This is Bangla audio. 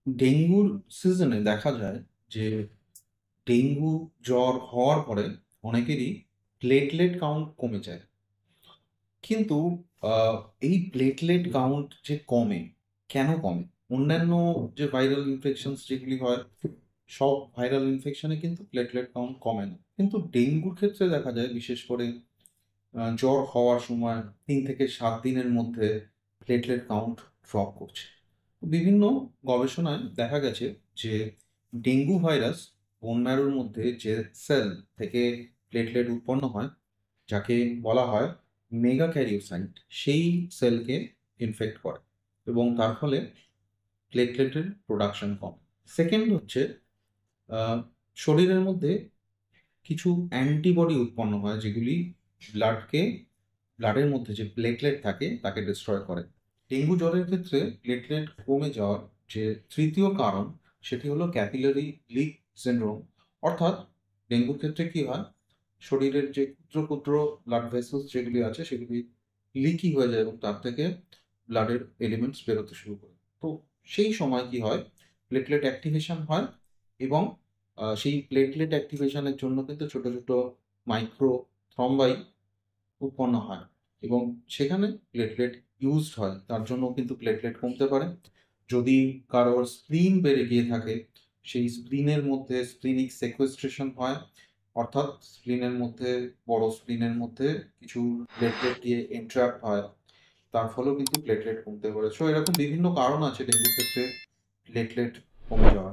ডেঙ্গুর সিজনে দেখা যায় যে ডেঙ্গু জ্বর হওয়ার পরে অনেকেরই প্লেটলেট কাউন্ট কমে যায়। কিন্তু আহ, এই প্লেটলেট কাউন্ট যে কমে, কেন কমে? অন্যান্য যে ভাইরাল ইনফেকশন যেগুলি হয়, সব ভাইরাল ইনফেকশনে কিন্তু প্লেটলেট কাউন্ট কমে না, কিন্তু ডেঙ্গুর ক্ষেত্রে দেখা যায় বিশেষ করে জ্বর হওয়ার সময় 3 থেকে 7 দিনের মধ্যে প্লেটলেট কাউন্ট ড্রপ করছে। বিভিন্ন গবেষণায় দেখা গেছে যে ডেঙ্গু ভাইরাস বোন ম্যারোর মধ্যে যে সেল থেকে প্লেটলেট উৎপন্ন হয়, যাকে বলা হয় মেগা ক্যারিওসাইট, সেই সেলকে ইনফেক্ট করে এবং তার ফলে প্লেটলেটের প্রোডাকশন কম। সেকেন্ড হচ্ছে আহ, শরীরের মধ্যে কিছু অ্যান্টিবডি উৎপন্ন হয় যেগুলি ব্লাডকে ব্লাডের মধ্যে যে প্লেটলেট থাকে তাকে ডিস্ট্রয় করে। ডেঙ্গু জ্বরের ক্ষেত্রে প্লেটলেট কমে যাওয়ার যে তৃতীয় কারণ, সেটি হলো ক্যাপিলারি লিক সিনড্রোম। অর্থাৎ ডেঙ্গুর ক্ষেত্রে কি হয়, শরীরের যে ক্ষুদ্র ক্ষুদ্র ব্লাড ভেসেলস যেগুলি আছে সেগুলি লিকি হয়ে যায় এবং তার থেকে ব্লাডের এলিমেন্টস বেরোতে শুরু করে। তো সেই সময় কি হয়, প্লেটলেট অ্যাক্টিভেশন হয় এবং সেই প্লেটলেট অ্যাক্টিভেশনের জন্য কিন্তু ছোট ছোট মাইক্রো থ্রম্বাই উৎপন্ন হয় এবং সেখানে প্লেটলেট ইউজড হয়, তার জন্য কিন্তু প্লেটলেট কমতে পারে। যদি কারোর স্প্লিন বেড়ে গিয়ে থাকে, সেই স্প্লিনের মধ্যে স্প্লিনিক সেকুয়েস্ট্রেশন হয়, অর্থাৎ স্প্লিনের মধ্যে, বড় স্প্লিনের মধ্যে কিছু প্লেটলেট গিয়ে এন্ট্র্যাপ হয়, তার ফলেও কিন্তু প্লেটলেট কমতে পারে। সো এরকম বিভিন্ন কারণ আছে ডেঙ্গুর ক্ষেত্রে প্লেটলেট কমে যাওয়ার।